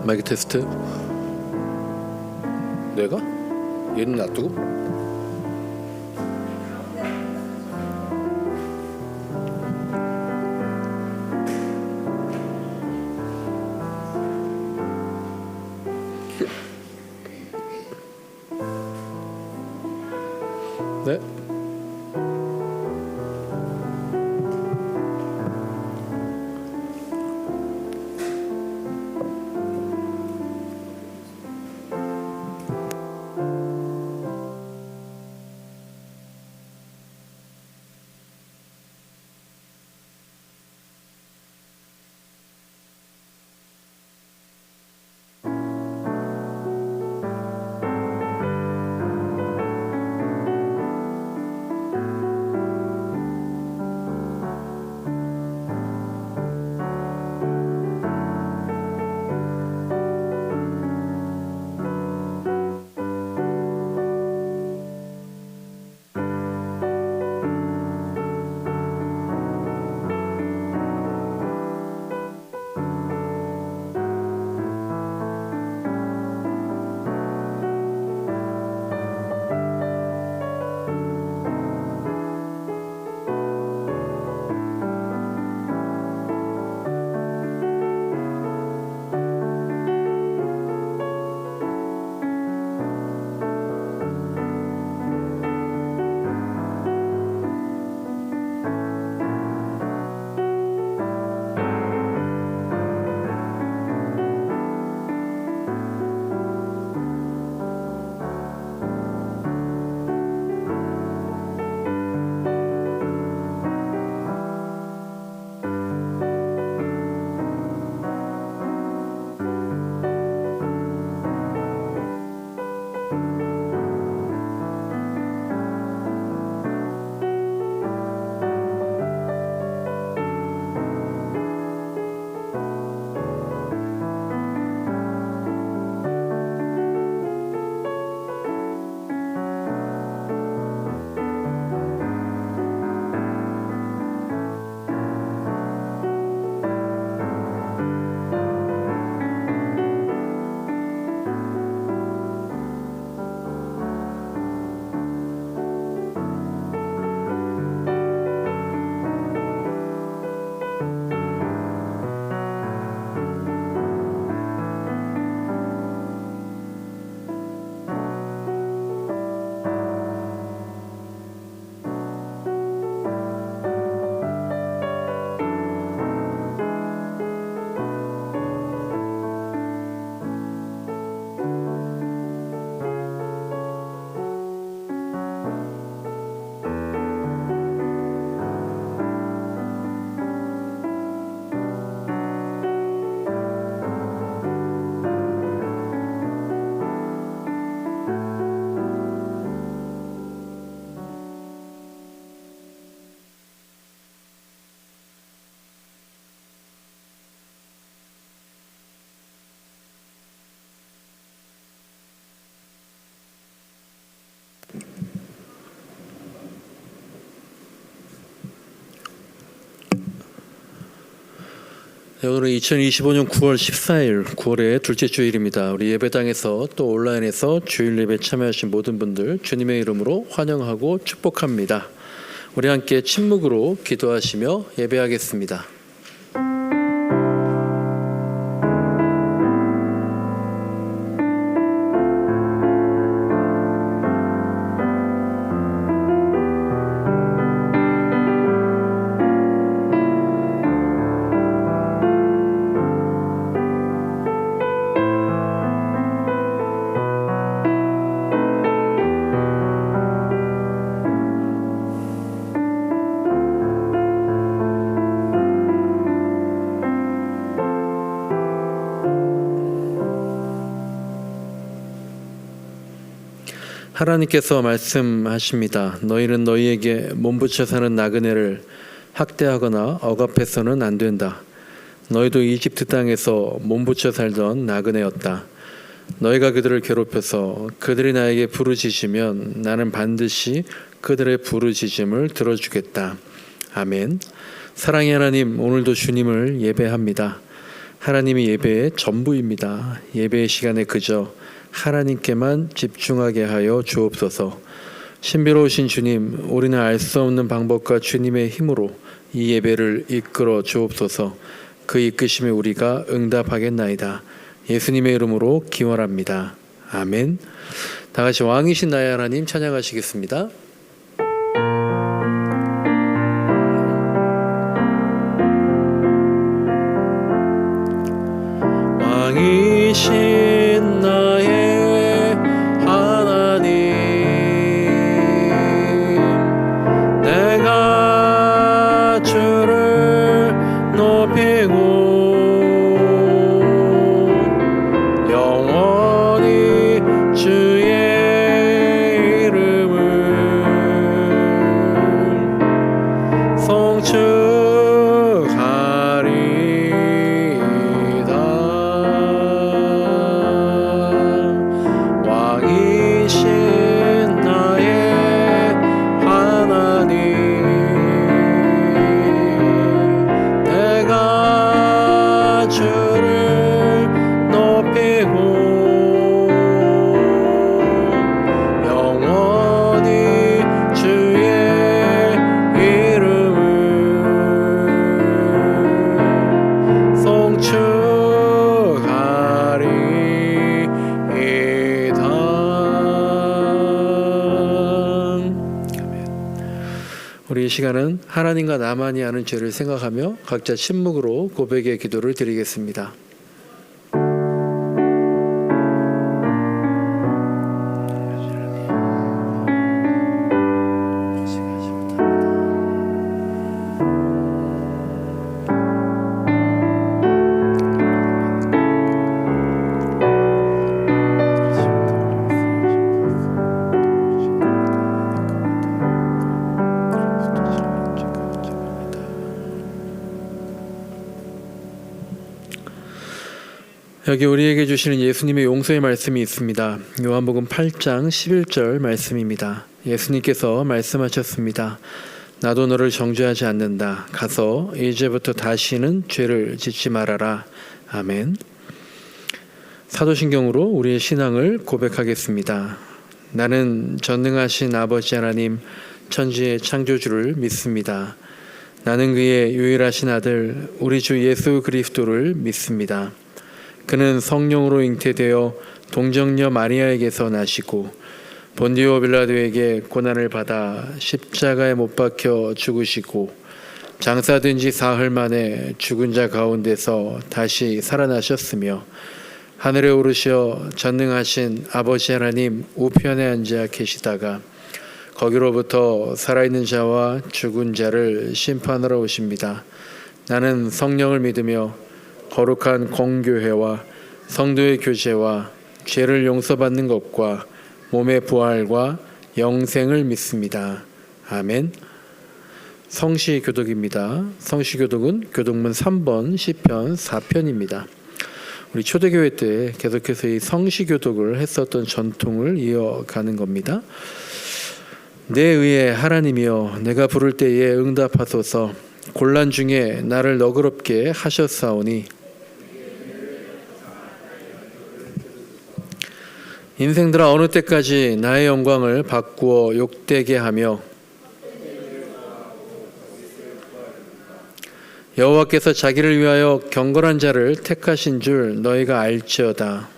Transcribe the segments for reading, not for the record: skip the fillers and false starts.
마이크 테스트. 내가? 얘는 놔두고? 네? 오늘은 2025년 9월 14일 9월의 둘째 주일입니다. 우리 예배당에서 또 온라인에서 주일 예배 참여하신 모든 분들 주님의 이름으로 환영하고 축복합니다. 우리 함께 침묵으로 기도하시며 예배하겠습니다. 하나님께서 말씀하십니다. 너희는 너희에게 몸부쳐 사는 나그네를 학대하거나 억압해서는 안 된다. 너희도 이집트 땅에서 몸부쳐 살던 나그네였다. 너희가 그들을 괴롭혀서 그들이 나에게 부르짖으면 나는 반드시 그들의 부르짖음을 들어주겠다. 아멘. 사랑의 하나님, 오늘도 주님을 예배합니다. 하나님이 예배의 전부입니다. 예배의 시간에 그저 하나님께만 집중하게 하여 주옵소서. 신비로우신 주님, 우리는 알 수 없는 방법과 주님의 힘으로 이 예배를 이끌어 주옵소서. 그 이끄심에 우리가 응답하겠나이다. 예수님의 이름으로 기원합니다. 아멘. 다 같이 왕이신 나의 하나님 찬양하시겠습니다. 왕이신 나의 하나님, 내가 주를 높이고 영원히 주의 이름을 송축하리이다. 왕이신 나의 하나님, 내가 주를 높이고 영원히 주의 이름을 송축하리이다. 우리 이 시간은 하나님과 나만이 아는 죄를 생각하며 각자 침묵으로 고백의 기도를 드리겠습니다. 여기 우리에게 주시는 예수님의 용서의 말씀이 있습니다. 요한복음 8장 11절 말씀입니다. 예수님께서 말씀하셨습니다. 나도 너를 정죄하지 않는다. 가서 이제부터 다시는 죄를 짓지 말아라. 아멘. 사도신경으로 우리의 신앙을 고백하겠습니다. 나는 전능하신 아버지 하나님, 천지의 창조주를 믿습니다. 나는 그의 유일하신 아들 우리 주 예수 그리스도를 믿습니다. 그는 성령으로 잉태되어 동정녀 마리아에게서 나시고 본디오 빌라도에게 고난을 받아 십자가에 못 박혀 죽으시고 장사된 지 사흘 만에 죽은 자 가운데서 다시 살아나셨으며 하늘에 오르셔 전능하신 아버지 하나님 우편에 앉아 계시다가 거기로부터 살아있는 자와 죽은 자를 심판하러 오십니다. 나는 성령을 믿으며 거룩한 공교회와 성도의 교제와 죄를 용서받는 것과 몸의 부활과 영생을 믿습니다. 아멘. 성시교독입니다. 성시교독은 교독문 3번 시편 4편입니다. 우리 초대교회 때 계속해서 이 성시교독을 했었던 전통을 이어가는 겁니다. 내 의에 하나님이여 내가 부를 때에 응답하소서. 곤란 중에 나를 너그럽게 하셨사오니 인생들아 어느 때까지 나의 영광을 바꾸어 욕되게 하며 여호와께서 자기를 위하여 경건한 자를 택하신 줄 너희가 알지어다.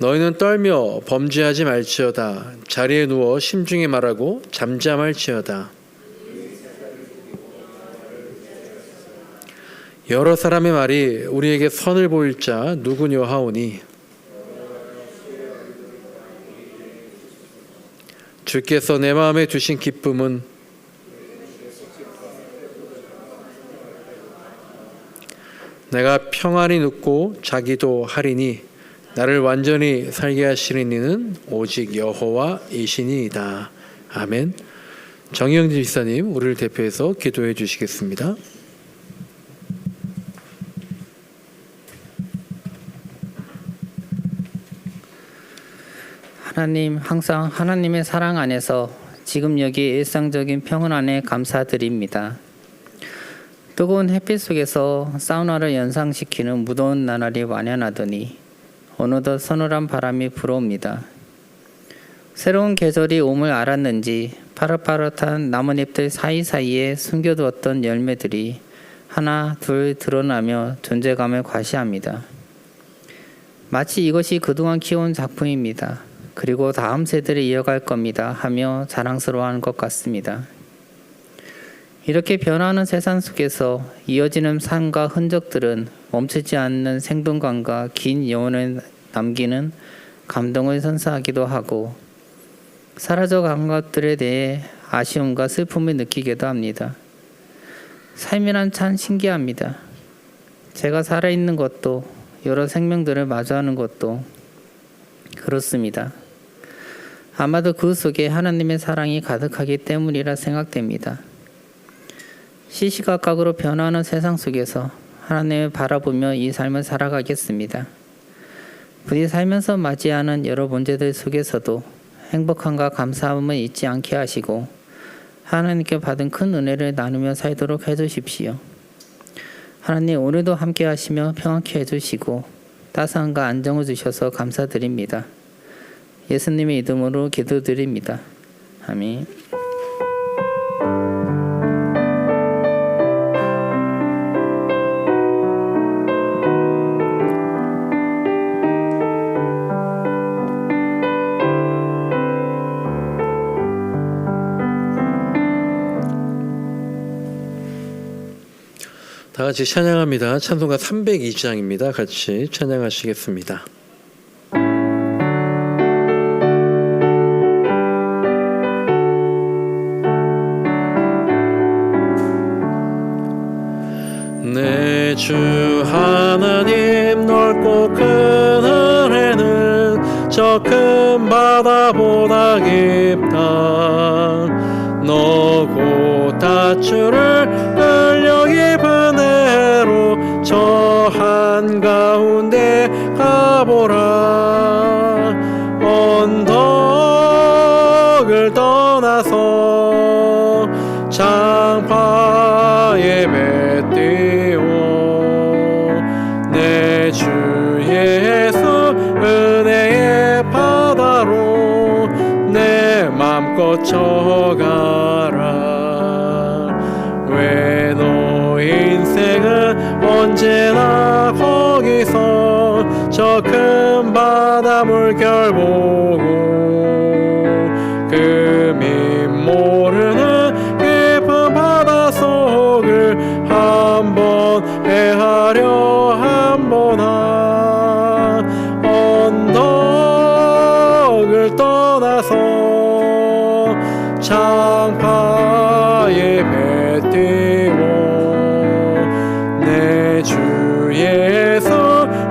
너희는 떨며 범죄하지 말지어다. 자리에 누워 심중에 말하고 잠잠할지어다. 여러 사람의 말이 우리에게 선을 보일 자 누구뇨 하오니 주께서 내 마음에 두신 기쁨은 내가 평안히 눕고 자기도 하리니 나를 완전히 살게 하시는 이는 오직 여호와이시니이다. 아멘. 정영진 집사님 우리를 대표해서 기도해 주시겠습니다. 하나님, 항상 하나님의 사랑 안에서 지금 여기 일상적인 평안 안에 감사드립니다. 뜨거운 햇빛 속에서 사우나를 연상시키는 무더운 나날이 완연하더니 어느덧 서늘한 바람이 불어옵니다. 새로운 계절이 옴을 알았는지 파릇파릇한 나뭇잎들 사이사이에 숨겨두었던 열매들이 하나 둘 드러나며 존재감을 과시합니다. 마치 이것이 그동안 키워온 작품입니다. 그리고 다음 세대를 이어갈 겁니다 하며 자랑스러워하는 것 같습니다. 이렇게 변화하는 세상 속에서 이어지는 삶과 흔적들은 멈추지 않는 생동감과 긴 여운을 남기는 감동을 선사하기도 하고 사라져간 것들에 대해 아쉬움과 슬픔을 느끼기도 합니다. 삶이란 참 신기합니다. 제가 살아있는 것도 여러 생명들을 마주하는 것도 그렇습니다. 아마도 그 속에 하나님의 사랑이 가득하기 때문이라 생각됩니다. 시시각각으로 변화하는 세상 속에서 하나님을 바라보며 이 삶을 살아가겠습니다. 부디 살면서 맞이하는 여러 문제들 속에서도 행복함과 감사함을 잊지 않게 하시고 하나님께 받은 큰 은혜를 나누며 살도록 해주십시오. 하나님 오늘도 함께 하시며 평안케 해주시고 따스함과 안정을 주셔서 감사드립니다. 예수님의 이름으로 기도드립니다. 아멘. 다 같이 찬양합니다. 찬송가 302장입니다. 같이 찬양하시겠습니다. 내 주 하나님 넓고 큰 은혜는 저 큰 바다보다 깊다. 너고 다주를 끌려 깊은 애로 저 한가운데 가보라. 언덕을 떠나서 장파에 뱉띠오. 내 주 예수 은혜의 바다로 내 맘껏 쳐가라. 왜 너 인생은 언제나 거기서 저 큰 바다 물결 보고 금이 모르는 깊은 바다 속을 한번 헤아려 한번아. 언덕을 떠나서 장파에 뱉띠오. 내 주 예수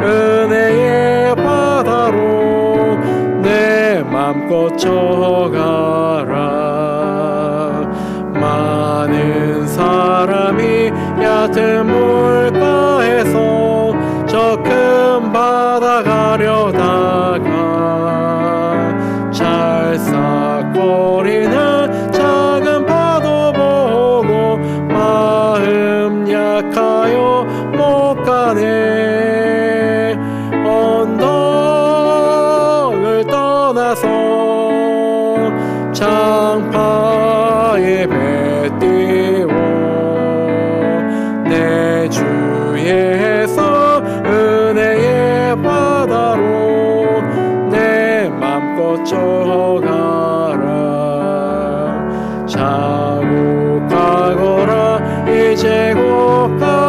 은혜의 바다로 내 맘껏 쳐가라. 많은 사람이 얕은 물가에서 저 큰 바다 가려다가 찰싹거리는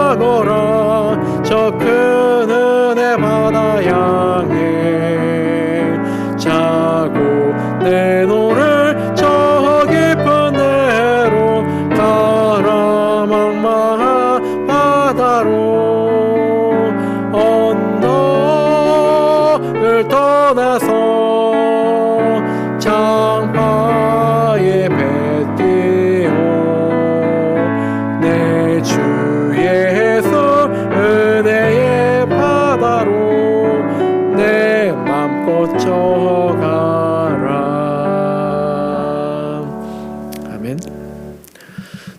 가거라 저 큰 은혜 바다 향해 자고 내 노를 저 깊은 데로 가라 망망한 바다로 언덕을 떠나서 장파에 배 띄어 내 주에서 은혜의 바다로 내 맘껏 져가라. 아멘.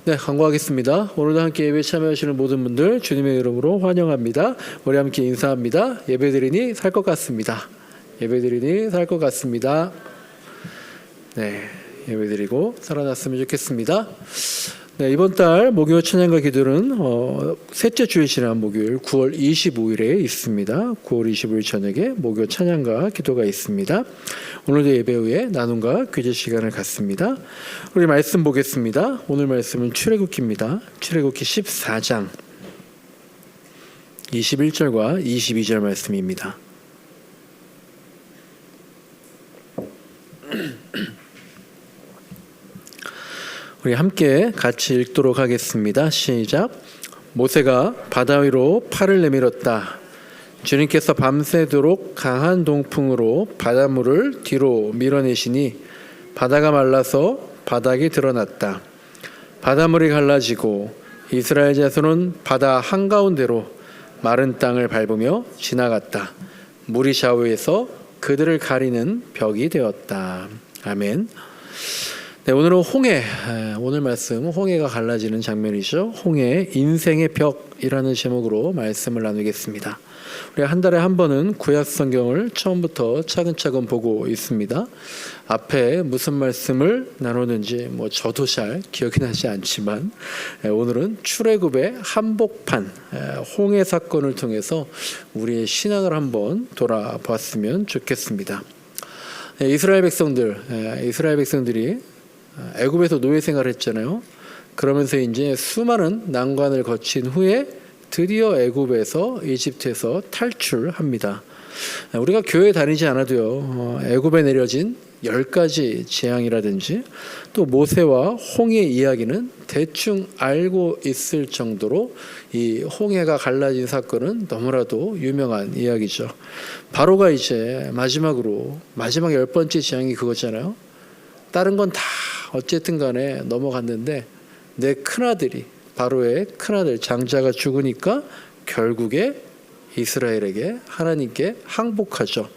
네, 광고하겠습니다. 오늘도 함께 예배 참여하시는 모든 분들 주님의 이름으로 환영합니다. 우리 함께 인사합니다. 예배드리니 살 것 같습니다. 예배드리니 살 것 같습니다. 네, 예배드리고 살아났으면 좋겠습니다. 네, 이번 달 목요 찬양과 기도는 셋째 주일 지난 목요일 9월 25일에 있습니다. 9월 25일 저녁에 목요 찬양과 기도가 있습니다. 오늘도 예배 후에 나눔과 교제 시간을 갖습니다. 우리 말씀 보겠습니다. 오늘 말씀은 출애굽기입니다. 출애굽기 14장 21절과 22절 말씀입니다. 우리 함께 같이 읽도록 하겠습니다. 시작. 모세가 바다 위로 팔을 내밀었다. 주님께서 밤새도록 강한 동풍으로 바닷물을 뒤로 밀어내시니 바다가 말라서 바닥이 드러났다. 바닷물이 갈라지고 이스라엘 자손은 바다 한가운데로 마른 땅을 밟으며 지나갔다. 물이 좌우에서 그들을 가리는 벽이 되었다. 아멘. 네, 오늘은 홍해, 오늘 말씀 홍해가 갈라지는 장면이죠. 홍해 인생의 벽이라는 제목으로 말씀을 나누겠습니다. 우리 한 달에 한 번은 구약 성경을 처음부터 차근차근 보고 있습니다. 앞에 무슨 말씀을 나누는지 저도 잘 기억이 나지 않지만 오늘은 출애굽의 한복판 홍해 사건을 통해서 우리의 신앙을 한번 돌아봤으면 좋겠습니다. 이스라엘 백성들이 애굽에서 노예 생활을 했잖아요. 그러면서 이제 수많은 난관을 거친 후에 드디어 애굽에서 이집트에서 탈출합니다. 우리가 교회 다니지 않아도요, 애굽에 내려진 10가지 재앙이라든지 또 모세와 홍해 이야기는 대충 알고 있을 정도로 이 홍해가 갈라진 사건은 너무나도 유명한 이야기죠. 바로가 이제 마지막 10번째 재앙이 그거잖아요. 다른 건 다 어쨌든 간에 넘어갔는데 내 큰아들이 바로의 큰아들 장자가 죽으니까 결국에 이스라엘에게 하나님께 항복하죠.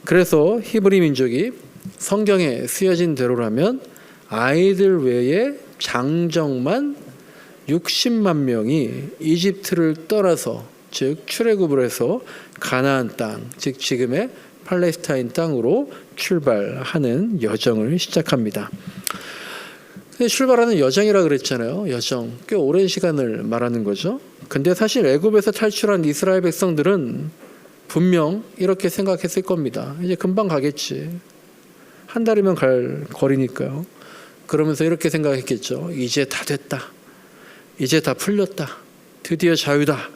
그래서 히브리 민족이 성경에 쓰여진 대로라면 아이들 외에 장정만 60만 명이 이집트를 떠나서 즉 출애굽을 해서 가나안 땅, 즉 지금의 팔레스타인 땅으로 출발하는 여정을 시작합니다. 출발하는 여정이라 그랬잖아요. 여정. 꽤 오랜 시간을 말하는 거죠. 근데 사실 애굽에서 탈출한 이스라엘 백성들은 분명 이렇게 생각했을 겁니다. 이제 금방 가겠지. 한 달이면 갈 거리니까요. 그러면서 이렇게 생각했겠죠. 이제 다 됐다. 이제 다 풀렸다. 드디어 자유다.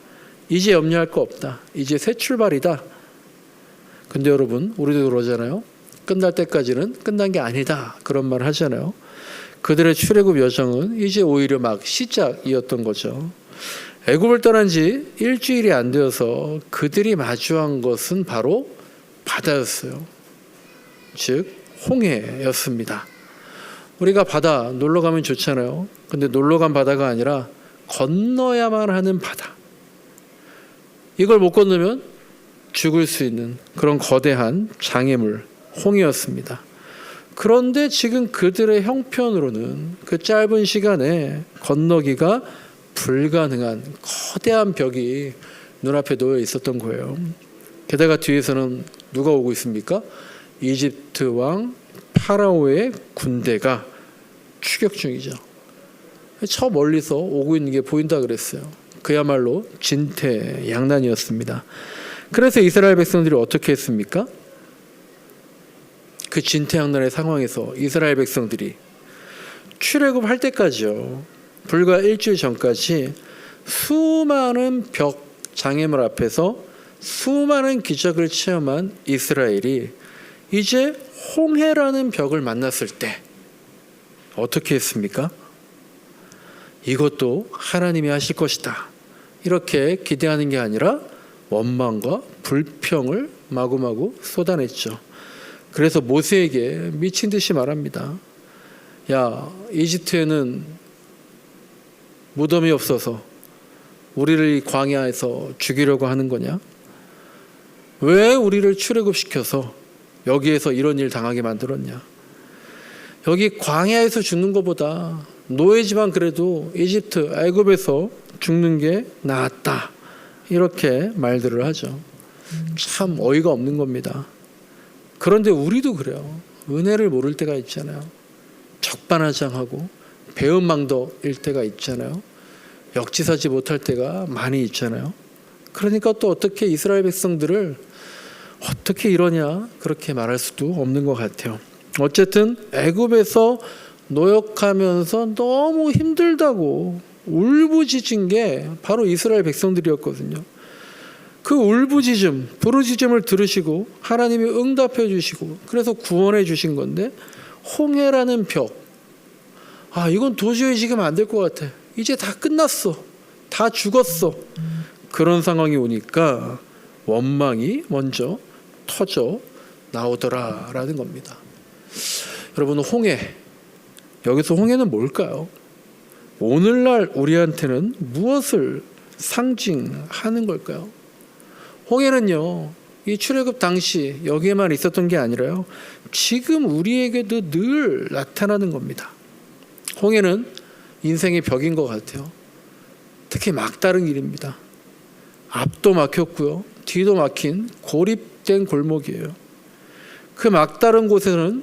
이제 염려할 거 없다. 이제 새 출발이다. 근데 여러분, 우리도 그러잖아요. 끝날 때까지는 끝난 게 아니다. 그런 말 하잖아요. 그들의 출애굽 여정은 이제 오히려 막 시작이었던 거죠. 애굽을 떠난 지 일주일이 안 되어서 그들이 마주한 것은 바로 바다였어요. 즉 홍해였습니다. 우리가 바다 놀러 가면 좋잖아요. 근데 놀러 간 바다가 아니라 건너야만 하는 바다. 이걸 못 건너면 죽을 수 있는 그런 거대한 장애물 홍해였습니다. 그런데 지금 그들의 형편으로는 그 짧은 시간에 건너기가 불가능한 거대한 벽이 눈앞에 놓여 있었던 거예요. 게다가 뒤에서는 누가 오고 있습니까? 이집트 왕 파라오의 군대가 추격 중이죠. 저 멀리서 오고 있는 게 보인다 그랬어요. 그야말로 진퇴양난이었습니다. 그래서 이스라엘 백성들이 어떻게 했습니까? 그 진퇴양난의 상황에서 이스라엘 백성들이 출애굽할 때까지요, 불과 일주일 전까지 수많은 벽 장애물 앞에서 수많은 기적을 체험한 이스라엘이 이제 홍해라는 벽을 만났을 때 어떻게 했습니까? 이것도 하나님이 하실 것이다, 이렇게 기대하는 게 아니라 원망과 불평을 마구마구 쏟아냈죠. 그래서 모세에게 미친 듯이 말합니다. 야, 이집트에는 무덤이 없어서 우리를 이 광야에서 죽이려고 하는 거냐? 왜 우리를 출애굽시켜서 여기에서 이런 일 당하게 만들었냐? 여기 광야에서 죽는 것보다 노예지만 그래도 이집트, 애굽에서 죽는 게 낫다, 이렇게 말들을 하죠. 참 어이가 없는 겁니다. 그런데 우리도 그래요. 은혜를 모를 때가 있잖아요. 적반하장하고 배은망덕일 때가 있잖아요. 역지사지 못할 때가 많이 있잖아요. 그러니까 또 어떻게 이스라엘 백성들을 어떻게 이러냐, 그렇게 말할 수도 없는 것 같아요. 어쨌든 애굽에서 노역하면서 너무 힘들다고 울부짖은 게 바로 이스라엘 백성들이었거든요. 그 울부짖음, 부르짖음을 들으시고 하나님이 응답해 주시고 그래서 구원해 주신 건데, 홍해라는 벽, 이건 도저히 지금 안 될 것 같아, 이제 다 끝났어, 다 죽었어, 그런 상황이 오니까 원망이 먼저 터져 나오더라라는 겁니다. 여러분, 홍해, 여기서 홍해는 뭘까요? 오늘날 우리한테는 무엇을 상징하는 걸까요? 홍해는요, 이 출애굽 당시 여기에만 있었던 게 아니라요, 지금 우리에게도 늘 나타나는 겁니다. 홍해는 인생의 벽인 것 같아요. 특히 막다른 길입니다. 앞도 막혔고요, 뒤도 막힌 고립된 골목이에요. 그 막다른 곳에는,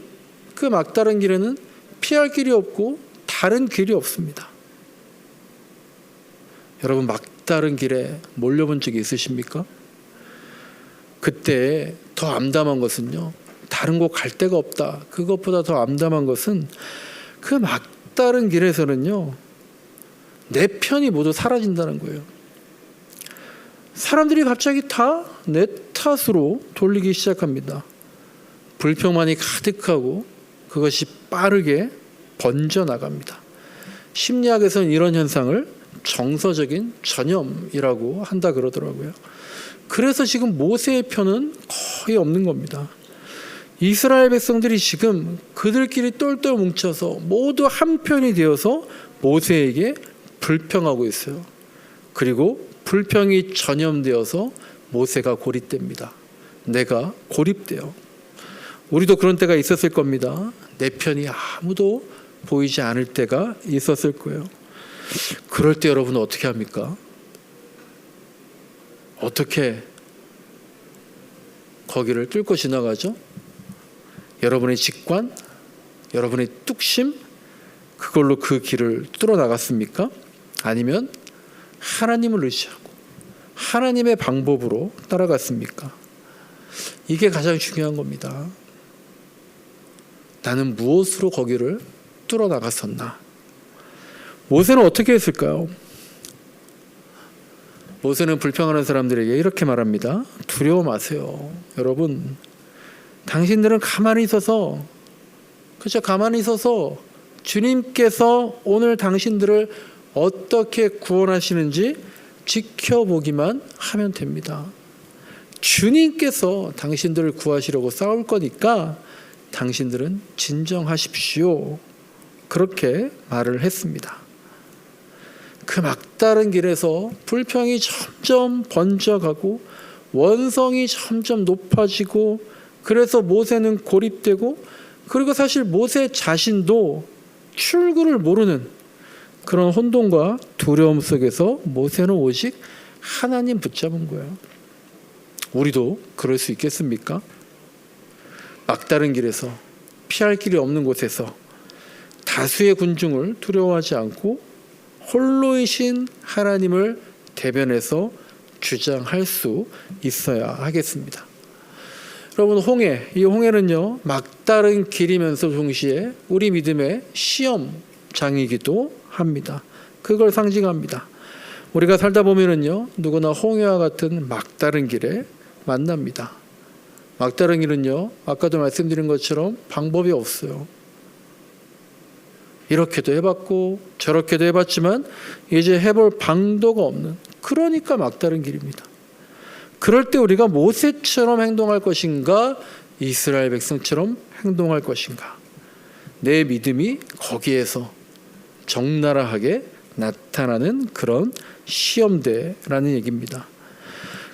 그 막다른 길에는 피할 길이 없고 다른 길이 없습니다. 여러분, 막다른 길에 몰려본 적이 있으십니까? 그때 더 암담한 것은요, 다른 곳 갈 데가 없다, 그것보다 더 암담한 것은 그 막다른 길에서는요, 내 편이 모두 사라진다는 거예요. 사람들이 갑자기 다 내 탓으로 돌리기 시작합니다. 불평만이 가득하고 그것이 빠르게 번져나갑니다. 심리학에서는 이런 현상을 정서적인 전염이라고 한다 그러더라고요. 그래서 지금 모세의 편은 거의 없는 겁니다. 이스라엘 백성들이 지금 그들끼리 똘똘 뭉쳐서 모두 한편이 되어서 모세에게 불평하고 있어요. 그리고 불평이 전염되어서 모세가 고립됩니다. 내가 고립돼요. 우리도 그런 때가 있었을 겁니다. 내 편이 아무도 보이지 않을 때가 있었을 거예요. 그럴 때 여러분은 어떻게 합니까? 어떻게 거기를 뚫고 지나가죠? 여러분의 직관, 여러분의 뚝심, 그걸로 그 길을 뚫어 나갔습니까? 아니면 하나님을 의지하고 하나님의 방법으로 따라갔습니까? 이게 가장 중요한 겁니다. 나는 무엇으로 거기를 뚫어 나갔었나? 모세는 어떻게 했을까요? 모세는 불평하는 사람들에게 이렇게 말합니다. 두려워 마세요. 여러분, 당신들은 가만히 있어서, 그렇죠? 가만히 있어서 주님께서 오늘 당신들을 어떻게 구원하시는지 지켜보기만 하면 됩니다. 주님께서 당신들을 구하시려고 싸울 거니까 당신들은 진정하십시오. 그렇게 말을 했습니다. 그 막다른 길에서 불평이 점점 번져가고 원성이 점점 높아지고, 그래서 모세는 고립되고, 그리고 사실 모세 자신도 출구를 모르는 그런 혼돈과 두려움 속에서 모세는 오직 하나님 붙잡은 거예요. 우리도 그럴 수 있겠습니까? 막다른 길에서, 피할 길이 없는 곳에서 다수의 군중을 두려워하지 않고 홀로이신 하나님을 대변해서 주장할 수 있어야 하겠습니다. 여러분, 홍해, 이 홍해는요, 막다른 길이면서 동시에 우리 믿음의 시험장이기도 합니다. 그걸 상징합니다. 우리가 살다 보면은요, 누구나 홍해와 같은 막다른 길에 만납니다. 막다른 길은요, 아까도 말씀드린 것처럼 방법이 없어요. 이렇게도 해봤고 저렇게도 해봤지만 이제 해볼 방도가 없는, 그러니까 막다른 길입니다. 그럴 때 우리가 모세처럼 행동할 것인가, 이스라엘 백성처럼 행동할 것인가, 내 믿음이 거기에서 적나라하게 나타나는 그런 시험대라는 얘기입니다.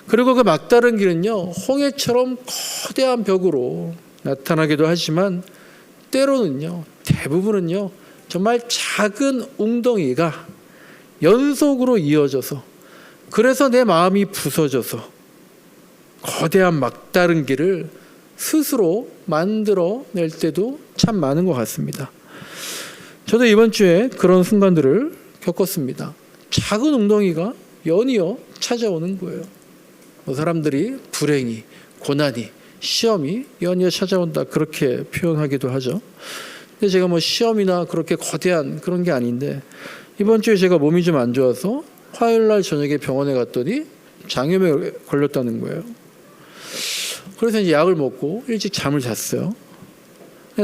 그리고 그 막다른 길은요, 홍해처럼 거대한 벽으로 나타나기도 하지만 때로는요, 대부분은요, 정말 작은 웅덩이가 연속으로 이어져서, 그래서 내 마음이 부서져서 거대한 막다른 길을 스스로 만들어낼 때도 참 많은 것 같습니다. 저도 이번 주에 그런 순간들을 겪었습니다. 작은 웅덩이가 연이어 찾아오는 거예요. 사람들이 불행이, 고난이, 시험이 연이어 찾아온다, 그렇게 표현하기도 하죠. 근데 제가 시험이나 그렇게 거대한 그런 게 아닌데, 이번 주에 제가 몸이 좀 안 좋아서 화요일날 저녁에 병원에 갔더니 장염에 걸렸다는 거예요. 그래서 이제 약을 먹고 일찍 잠을 잤어요.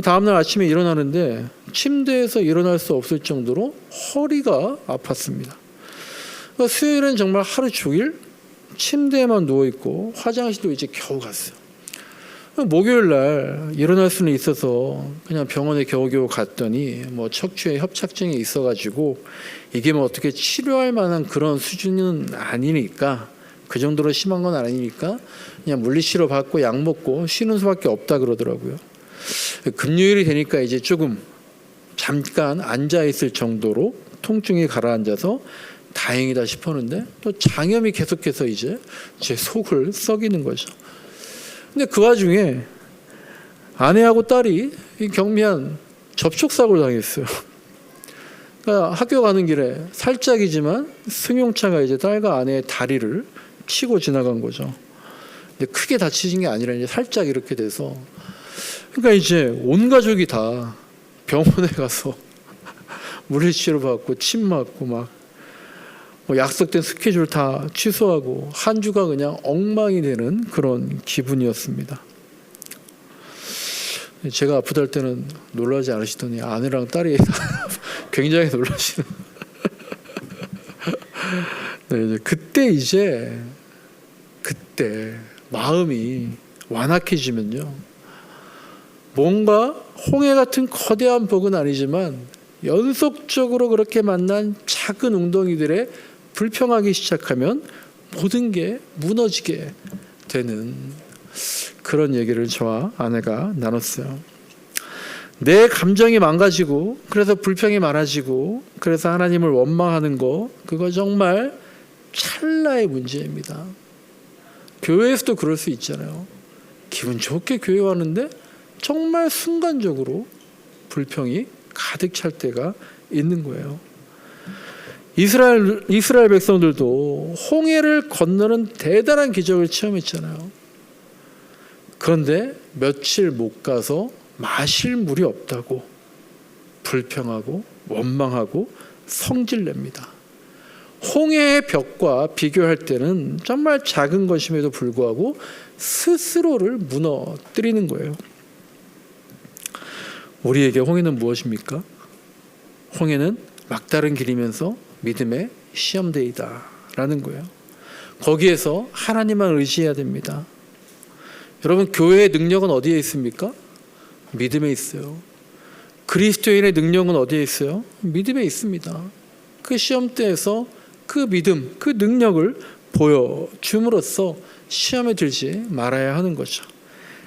다음날 아침에 일어나는데 침대에서 일어날 수 없을 정도로 허리가 아팠습니다. 그러니까 수요일은 정말 하루 종일 침대에만 누워있고 화장실도 이제 겨우 갔어요. 목요일날 일어날 수는 있어서 그냥 병원에 겨우겨우 갔더니 척추에 협착증이 있어가지고 이게 어떻게 치료할 만한 그런 수준은 아니니까, 그 정도로 심한 건 아니니까 그냥 물리치료 받고 약 먹고 쉬는 수밖에 없다 그러더라고요. 금요일이 되니까 이제 조금 잠깐 앉아있을 정도로 통증이 가라앉아서 다행이다 싶었는데, 또 장염이 계속해서 이제 제 속을 썩이는 거죠. 근데 그 와중에 아내하고 딸이 경미한 접촉사고를 당했어요. 그러니까 학교 가는 길에 살짝이지만 승용차가 이제 딸과 아내의 다리를 치고 지나간 거죠. 근데 크게 다치신 게 아니라 이제 살짝 이렇게 돼서, 그러니까 이제 온 가족이 다 병원에 가서 물리치료 받고 침 맞고 막 약속된 스케줄 다 취소하고 한 주가 그냥 엉망이 되는 그런 기분이었습니다. 제가 아프다 할 때는 놀라지 않으시더니 아내랑 딸이 굉장히 놀라시는. 네, 그때 마음이 완악해지면요, 뭔가 홍해 같은 거대한 벽은 아니지만 연속적으로 그렇게 만난 작은 웅덩이들에 불평하기 시작하면 모든 게 무너지게 되는 그런 얘기를 저와 아내가 나눴어요. 내 감정이 망가지고, 그래서 불평이 많아지고, 그래서 하나님을 원망하는 거, 그거 정말 찰나의 문제입니다. 교회에서도 그럴 수 있잖아요. 기분 좋게 교회 왔는데 정말 순간적으로 불평이 가득 찰 때가 있는 거예요. 이스라엘 백성들도 홍해를 건너는 대단한 기적을 체험했잖아요. 그런데 며칠 못 가서 마실 물이 없다고 불평하고 원망하고 성질냅니다. 홍해의 벽과 비교할 때는 정말 작은 것임에도 불구하고 스스로를 무너뜨리는 거예요. 우리에게 홍해는 무엇입니까? 홍해는 막다른 길이면서 믿음의 시험대이다라는 거예요. 거기에서 하나님만 의지해야 됩니다. 여러분, 교회의 능력은 어디에 있습니까? 믿음에 있어요. 그리스도인의 능력은 어디에 있어요? 믿음에 있습니다. 그 시험대에서 그 믿음, 그 능력을 보여줌으로써 시험에 들지 말아야 하는 거죠.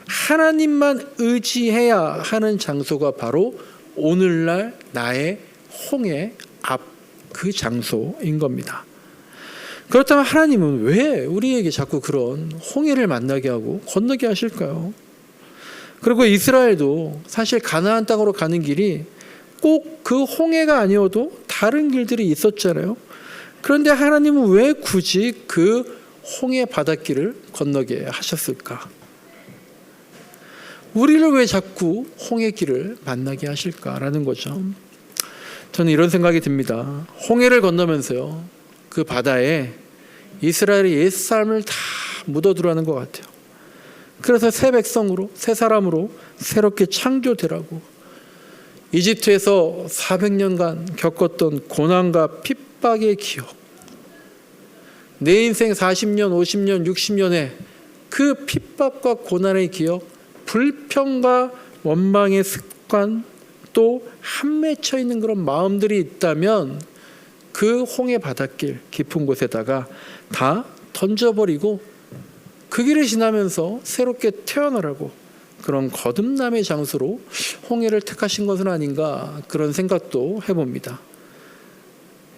하나님만 의지해야 하는 장소가 바로 오늘날 나의 홍해 앞 그 장소인 겁니다. 그렇다면 하나님은 왜 우리에게 자꾸 그런 홍해를 만나게 하고 건너게 하실까요? 그리고 이스라엘도 사실 가나안 땅으로 가는 길이 꼭 그 홍해가 아니어도 다른 길들이 있었잖아요. 그런데 하나님은 왜 굳이 그 홍해 바닷길을 건너게 하셨을까? 우리를 왜 자꾸 홍해 길을 만나게 하실까라는 거죠. 저는 이런 생각이 듭니다. 홍해를 건너면서요, 그 바다에 이스라엘의 옛삶을 다 묻어두라는 것 같아요. 그래서 새 백성으로, 새 사람으로 새롭게 창조되라고. 이집트에서 400년간 겪었던 고난과 핍박의 기억, 내 인생 40년, 50년, 60년의 그 핍박과 고난의 기억, 불평과 원망의 습관, 또 한맺혀 있는 그런 마음들이 있다면 그 홍해 바닷길 깊은 곳에다가 다 던져버리고 그 길을 지나면서 새롭게 태어나라고, 그런 거듭남의 장소로 홍해를 택하신 것은 아닌가, 그런 생각도 해봅니다.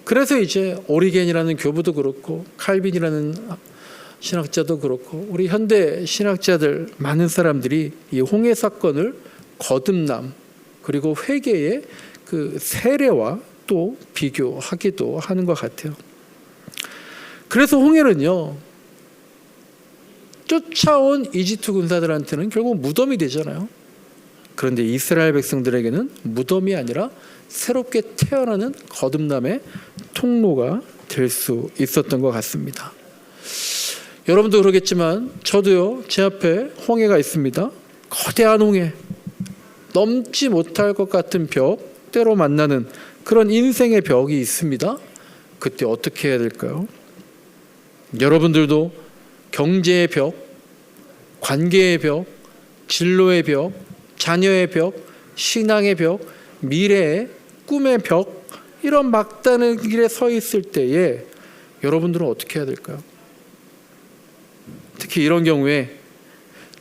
그래서 이제 오리겐이라는 교부도 그렇고 칼빈이라는 신학자도 그렇고 우리 현대 신학자들 많은 사람들이 이 홍해 사건을 거듭남 그리고 회개의 그 세례와 또 비교하기도 하는 것 같아요. 그래서 홍해는요, 쫓아온 이집트 군사들한테는 결국 무덤이 되잖아요. 그런데 이스라엘 백성들에게는 무덤이 아니라 새롭게 태어나는 거듭남의 통로가 될 수 있었던 것 같습니다. 여러분도 그러겠지만 저도요, 제 앞에 홍해가 있습니다. 거대한 홍해, 넘지 못할 것 같은 벽, 때로 만나는 그런 인생의 벽이 있습니다. 그때 어떻게 해야 될까요? 여러분들도 경제의 벽, 관계의 벽, 진로의 벽, 자녀의 벽, 신앙의 벽, 미래의 꿈의 벽, 이런 막다른 길에 서 있을 때에 여러분들은 어떻게 해야 될까요? 특히 이런 경우에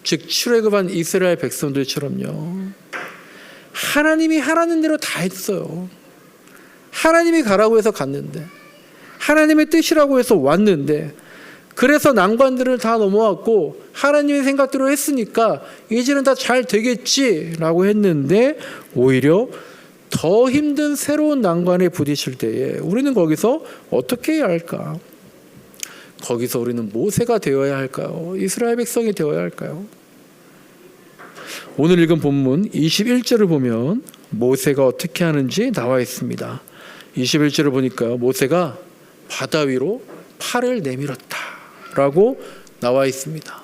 즉 출애굽한 이스라엘 백성들처럼요, 하나님이 하라는 대로 다 했어요. 하나님이 가라고 해서 갔는데, 하나님의 뜻이라고 해서 왔는데, 그래서 난관들을 다 넘어왔고 하나님의 생각대로 했으니까 이제는 다 잘 되겠지라고 했는데, 오히려 더 힘든 새로운 난관에 부딪힐 때에 우리는 거기서 어떻게 해야 할까? 거기서 우리는 모세가 되어야 할까요? 이스라엘 백성이 되어야 할까요? 오늘 읽은 본문 21절을 보면 모세가 어떻게 하는지 나와 있습니다. 21절을 보니까 모세가 바다 위로 팔을 내밀었다라고 나와 있습니다.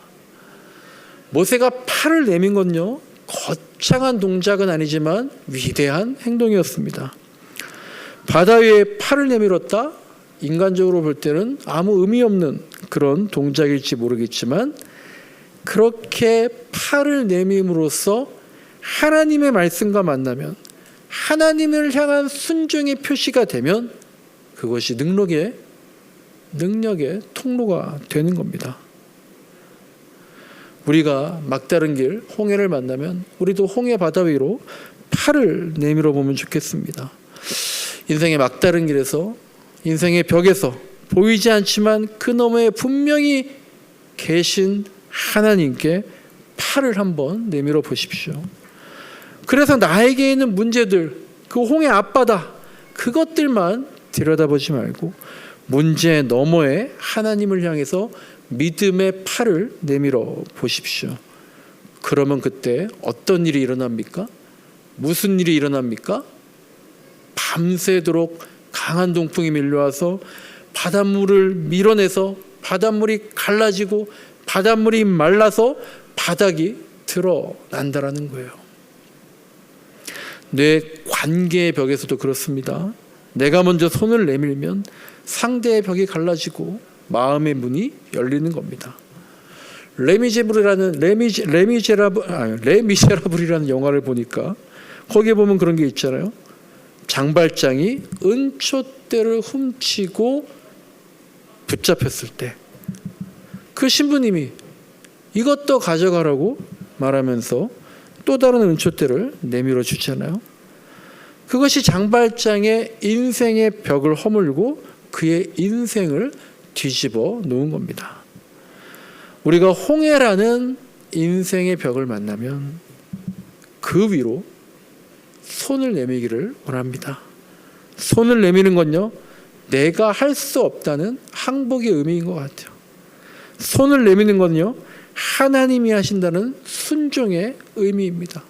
모세가 팔을 내민 건요, 거창한 동작은 아니지만 위대한 행동이었습니다. 바다 위에 팔을 내밀었다? 인간적으로 볼 때는 아무 의미 없는 그런 동작일지 모르겠지만, 그렇게 팔을 내밈으로써 하나님의 말씀과 만나면, 하나님을 향한 순종의 표시가 되면 그것이 능력의 통로가 되는 겁니다. 우리가 막다른 길, 홍해를 만나면 우리도 홍해 바다 위로 팔을 내밀어 보면 좋겠습니다. 인생의 막다른 길에서, 인생의 벽에서 보이지 않지만 그 너머에 분명히 계신 하나님께 팔을 한번 내밀어 보십시오. 그래서 나에게 있는 문제들, 그 홍해 앞바다, 그것들만 들여다보지 말고 문제 너머에 하나님을 향해서 믿음의 팔을 내밀어 보십시오. 그러면 그때 어떤 일이 일어납니까? 무슨 일이 일어납니까? 밤새도록 강한 동풍이 밀려와서 바닷물을 밀어내서 바닷물이 갈라지고 바닷물이 말라서 바닥이 드러난다라는 거예요. 내 관계의 벽에서도 그렇습니다. 내가 먼저 손을 내밀면 상대의 벽이 갈라지고 마음의 문이 열리는 겁니다. 레미제라블이라는 영화를 보니까 거기에 보면 그런 게 있잖아요. 장발장이 은촛대를 훔치고 붙잡혔을 때 그 신부님이 이것도 가져가라고 말하면서 또 다른 은촛대를 내밀어 주잖아요. 그것이 장발장의 인생의 벽을 허물고 그의 인생을 뒤집어 놓은 겁니다. 우리가 홍해라는 인생의 벽을 만나면 그 위로 손을 내밀기를 원합니다. 손을 내미는 건요, 내가 할 수 없다는 항복의 의미인 것 같아요. 손을 내미는 건요, 하나님이 하신다는 순종의 의미입니다.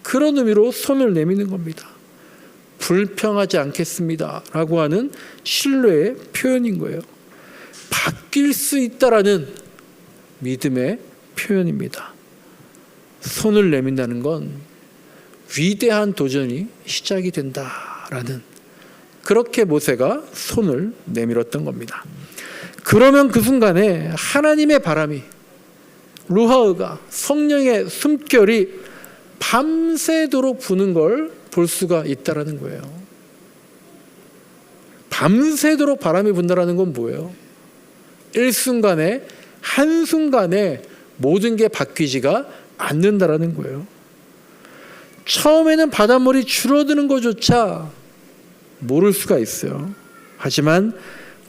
그런 의미로 손을 내미는 겁니다. 불평하지 않겠습니다 라고 하는 신뢰의 표현인 거예요. 바뀔 수 있다라는 믿음의 표현입니다. 손을 내민다는 건 위대한 도전이 시작이 된다라는, 그렇게 모세가 손을 내밀었던 겁니다. 그러면 그 순간에 하나님의 바람이, 루하흐가, 성령의 숨결이 밤새도록 부는 걸 볼 수가 있다라는 거예요. 밤새도록 바람이 분다라는 건 뭐예요? 일순간에, 한순간에 모든 게 바뀌지가 않는다라는 거예요. 처음에는 바닷물이 줄어드는 것조차 모를 수가 있어요. 하지만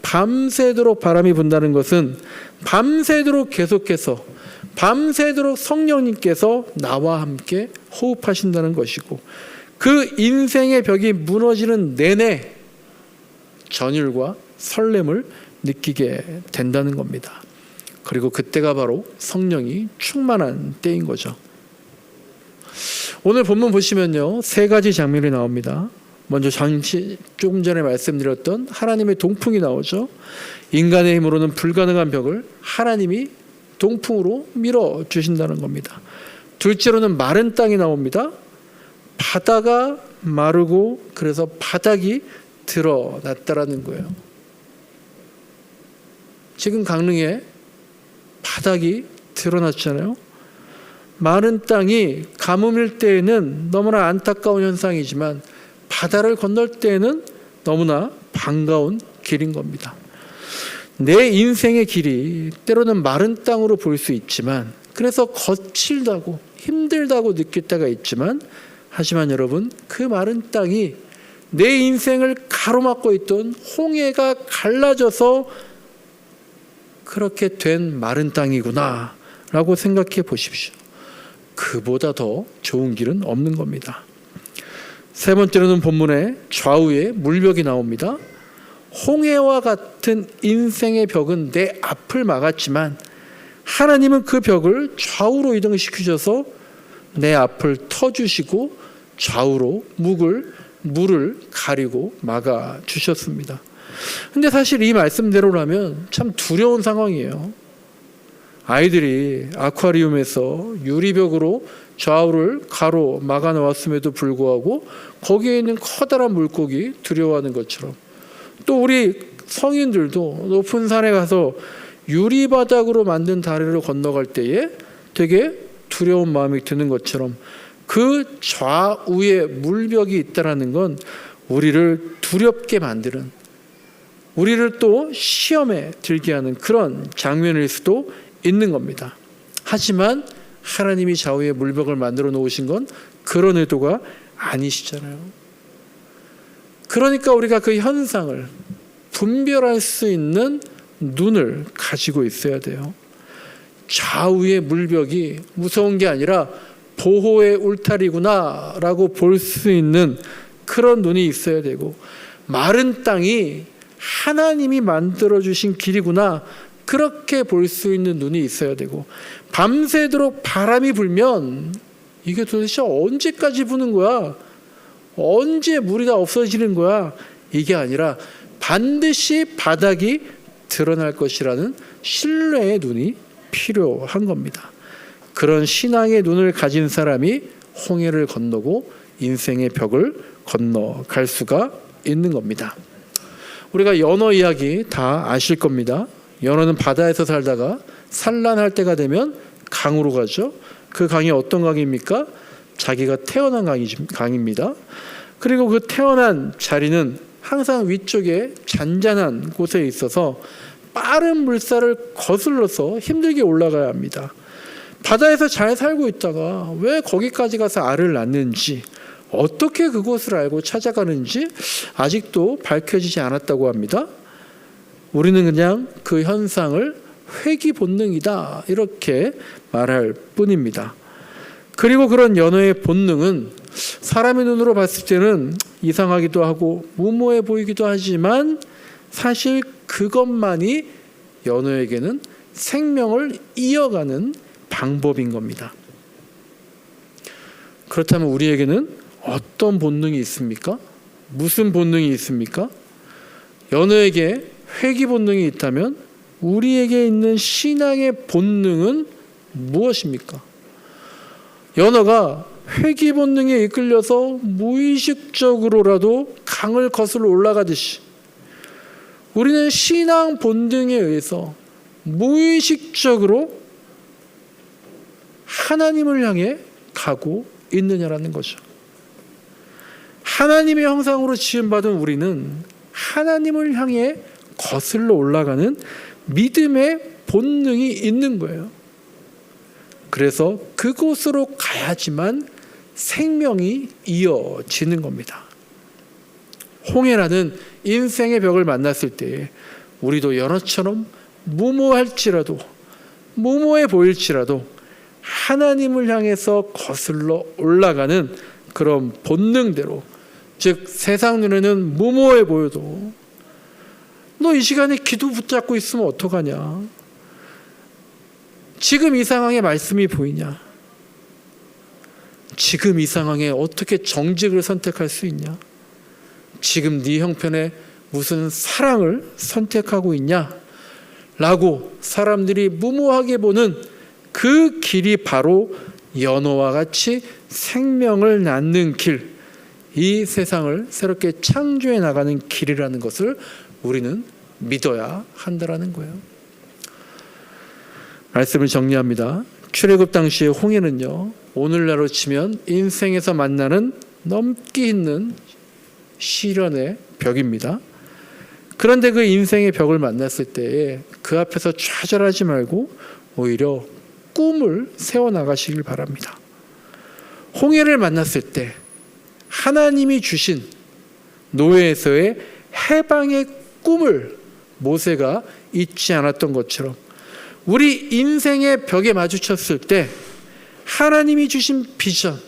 밤새도록 바람이 분다는 것은 밤새도록 계속해서, 밤새도록 성령님께서 나와 함께 호흡하신다는 것이고, 그 인생의 벽이 무너지는 내내 전율과 설렘을 느끼게 된다는 겁니다. 그리고 그때가 바로 성령이 충만한 때인 거죠. 오늘 본문 보시면요, 세 가지 장면이 나옵니다. 먼저 조금 전에 말씀드렸던 하나님의 동풍이 나오죠. 인간의 힘으로는 불가능한 벽을 하나님이 동풍으로 밀어주신다는 겁니다. 둘째로는 마른 땅이 나옵니다. 바다가 마르고 그래서 바닥이 드러났다라는 거예요. 지금 강릉에 바닥이 드러났잖아요. 마른 땅이 가뭄일 때에는 너무나 안타까운 현상이지만 바다를 건널 때에는 너무나 반가운 길인 겁니다. 내 인생의 길이 때로는 마른 땅으로 보일 수 있지만, 그래서 거칠다고 힘들다고 느낄 때가 있지만, 하지만 여러분, 그 마른 땅이 내 인생을 가로막고 있던 홍해가 갈라져서 그렇게 된 마른 땅이구나 라고 생각해 보십시오. 그보다 더 좋은 길은 없는 겁니다. 세 번째로는 본문에 좌우에 물벽이 나옵니다. 홍해와 같은 인생의 벽은 내 앞을 막았지만 하나님은 그 벽을 좌우로 이동시키셔서 내 앞을 터주시고 좌우로 물을 가리고 막아주셨습니다. 근데 사실 이 말씀대로라면 참 두려운 상황이에요. 아이들이 아쿠아리움에서 유리벽으로 좌우를 가로 막아 놓았음에도 불구하고 거기에 있는 커다란 물고기 두려워하는 것처럼, 또 우리 성인들도 높은 산에 가서 유리바닥으로 만든 다리를 건너갈 때에 되게 두려운 마음이 드는 것처럼, 그 좌우에 물벽이 있다는 건 우리를 두렵게 만드는, 우리를 또 시험에 들게 하는 그런 장면일 수도 있는 겁니다. 하지만 하나님이 좌우에 물벽을 만들어 놓으신 건 그런 의도가 아니시잖아요. 그러니까 우리가 그 현상을 분별할 수 있는 눈을 가지고 있어야 돼요. 좌우의 물벽이 무서운 게 아니라 보호의 울타리구나 라고 볼 수 있는 그런 눈이 있어야 되고, 마른 땅이 하나님이 만들어주신 길이구나 그렇게 볼 수 있는 눈이 있어야 되고, 밤새도록 바람이 불면 이게 도대체 언제까지 부는 거야? 언제 물이 다 없어지는 거야? 이게 아니라 반드시 바닥이 드러날 것이라는 신뢰의 눈이 필요한 겁니다. 그런 신앙의 눈을 가진 사람이 홍해를 건너고 인생의 벽을 건너갈 수가 있는 겁니다. 우리가 연어 이야기 다 아실 겁니다. 연어는 바다에서 살다가 산란할 때가 되면 강으로 가죠. 그 강이 어떤 강입니까? 자기가 태어난 강입니다. 그리고 그 태어난 자리는 항상 위쪽에 잔잔한 곳에 있어서 빠른 물살을 거슬러서 힘들게 올라가야 합니다. 바다에서 잘 살고 있다가 왜 거기까지 가서 알을 낳는지, 어떻게 그곳을 알고 찾아가는지 아직도 밝혀지지 않았다고 합니다. 우리는 그냥 그 현상을 회귀 본능이다 이렇게 말할 뿐입니다. 그리고 그런 연어의 본능은 사람의 눈으로 봤을 때는 이상하기도 하고 무모해 보이기도 하지만 사실 그것만이 연어에게는 생명을 이어가는 방법인 겁니다. 그렇다면 우리에게는 어떤 본능이 있습니까? 무슨 본능이 있습니까? 연어에게 회귀 본능이 있다면 우리에게 있는 신앙의 본능은 무엇입니까? 연어가 회귀 본능에 이끌려서 무의식적으로라도 강을 거슬러 올라가듯이 우리는 신앙 본능에 의해서 무의식적으로 하나님을 향해 가고 있느냐라는 거죠. 하나님의 형상으로 지음받은 우리는 하나님을 향해 거슬러 올라가는 믿음의 본능이 있는 거예요. 그래서 그곳으로 가야지만 생명이 이어지는 겁니다. 홍해라는 인생의 벽을 만났을 때 우리도 연어처럼 무모할지라도 무모해 보일지라도 하나님을 향해서 거슬러 올라가는 그런 본능대로, 즉 세상 눈에는 무모해 보여도 너 이 시간에 기도 붙잡고 있으면 어떡하냐, 지금 이 상황에 말씀이 보이냐, 지금 이 상황에 어떻게 정직을 선택할 수 있냐, 지금 네 형편에 무슨 사랑을 선택하고 있냐 라고 사람들이 무모하게 보는 그 길이 바로 연어와 같이 생명을 낳는 길, 이 세상을 새롭게 창조해 나가는 길이라는 것을 우리는 믿어야 한다라는 거예요. 말씀을 정리합니다. 출애굽 당시의 홍해는요, 오늘날로 치면 인생에서 만나는 넘기 있는 시련의 벽입니다. 그런데 그 인생의 벽을 만났을 때에 그 앞에서 좌절하지 말고 오히려 꿈을 세워나가시길 바랍니다. 홍해를 만났을 때 하나님이 주신 노예에서의 해방의 꿈을 모세가 잊지 않았던 것처럼 우리 인생의 벽에 마주쳤을 때 하나님이 주신 비전,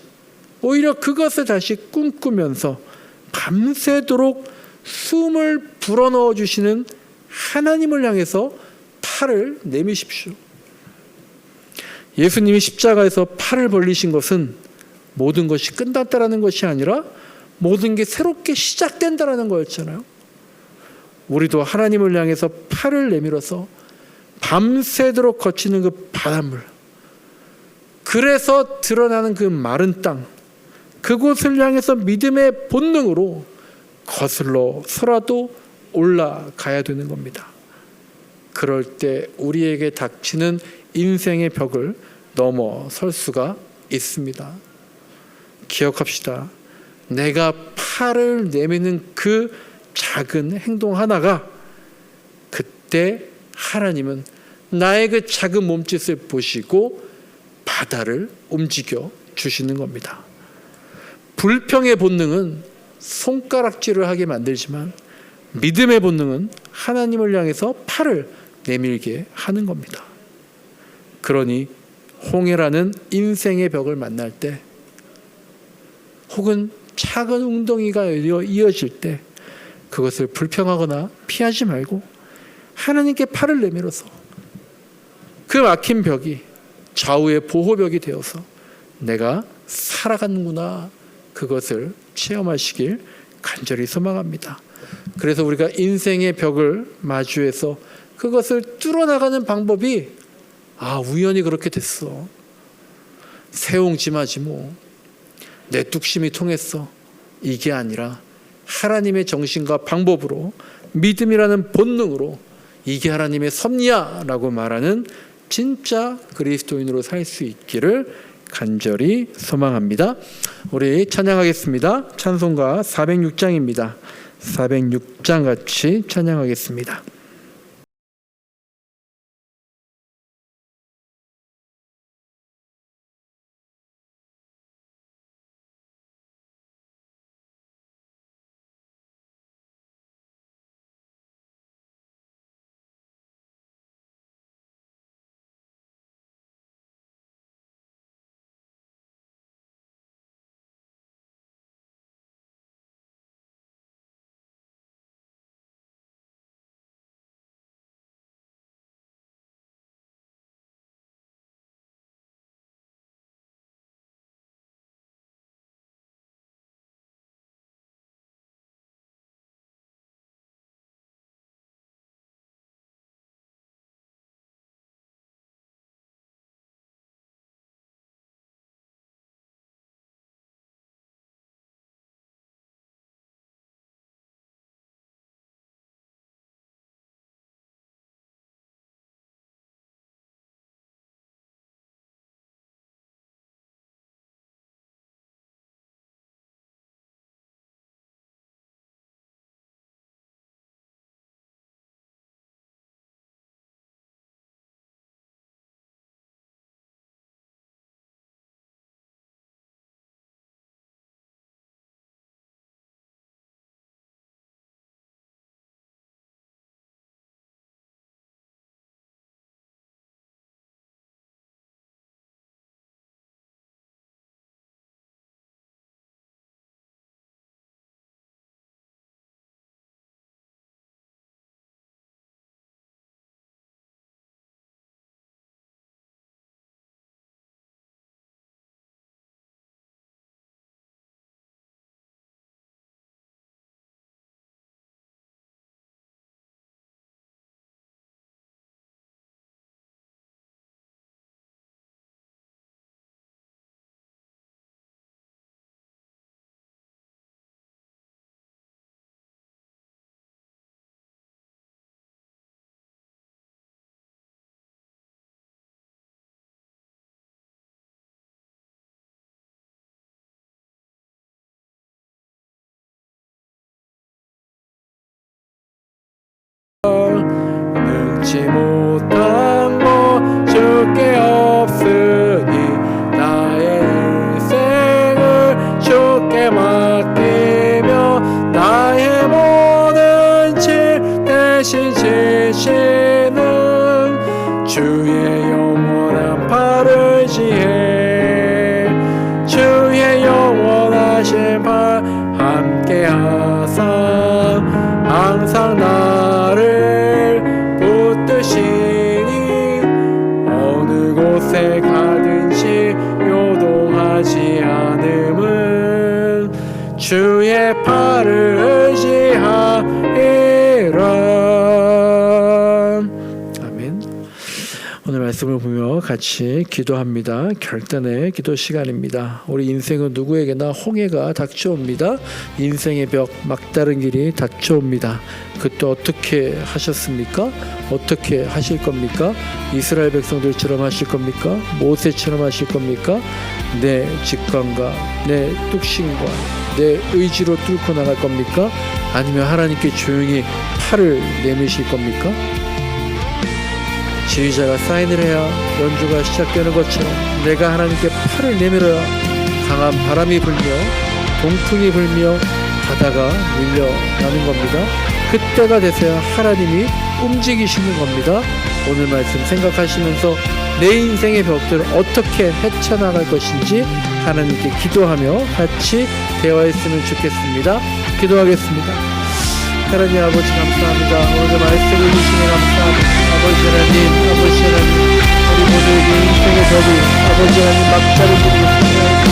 오히려 그것을 다시 꿈꾸면서 밤새도록 숨을 불어넣어 주시는 하나님을 향해서 팔을 내미십시오. 예수님이 십자가에서 팔을 벌리신 것은 모든 것이 끝났다라는 것이 아니라 모든 게 새롭게 시작된다라는 거였잖아요. 우리도 하나님을 향해서 팔을 내밀어서 밤새도록 거치는 그 바닷물, 그래서 드러나는 그 마른 땅, 그곳을 향해서 믿음의 본능으로 거슬러서라도 올라가야 되는 겁니다. 그럴 때 우리에게 닥치는 인생의 벽을 넘어설 수가 있습니다. 기억합시다. 내가 팔을 내미는 그 작은 행동 하나가, 그때 하나님은 나의 그 작은 몸짓을 보시고 바다를 움직여 주시는 겁니다. 불평의 본능은 손가락질을 하게 만들지만 믿음의 본능은 하나님을 향해서 팔을 내밀게 하는 겁니다. 그러니 홍해라는 인생의 벽을 만날 때, 혹은 작은 웅덩이가 이어질 때 그것을 불평하거나 피하지 말고 하나님께 팔을 내밀어서 그 막힌 벽이 좌우의 보호벽이 되어서 내가 살아가는구나, 그것을 체험하시길 간절히 소망합니다. 그래서 우리가 인생의 벽을 마주해서 그것을 뚫어나가는 방법이, 우연히 그렇게 됐어, 새옹지마지 뭐, 내 뚝심이 통했어, 이게 아니라 하나님의 정신과 방법으로, 믿음이라는 본능으로 이게 하나님의 섭리야 라고 말하는 진짜 그리스도인으로 살 수 있기를 간절히 소망합니다. 우리 찬양하겠습니다. 찬송가 406장입니다. 406장 같이 찬양하겠습니다. 오늘 말씀을 보며 같이 기도합니다. 결단의 기도 시간입니다. 우리 인생은 누구에게나 홍해가 닥쳐옵니다. 인생의 벽, 막다른 길이 닥쳐옵니다. 그때 어떻게 하셨습니까? 어떻게 하실 겁니까? 이스라엘 백성들처럼 하실 겁니까? 모세처럼 하실 겁니까? 내 직관과 내 뚝심과 내 의지로 뚫고 나갈 겁니까? 아니면 하나님께 조용히 팔을 내미실 겁니까? 지휘자가 사인을 해야 연주가 시작되는 것처럼 내가 하나님께 팔을 내밀어야 강한 바람이 불며 동풍이 불며 바다가 밀려나는 겁니다. 그때가 되서야 하나님이 움직이시는 겁니다. 오늘 말씀 생각하시면서 내 인생의 벽들을 어떻게 헤쳐나갈 것인지 하나님께 기도하며 같이 대화했으면 좋겠습니다. 기도하겠습니다. 하나님 아버지 감사합니다. 오늘도 말씀을 주시니 감사합니다. 아버지 하나님, 아버지 하나님, 우리 모두에게 인생의 벽이 아버지 하나님 막자를 부리겠습니다.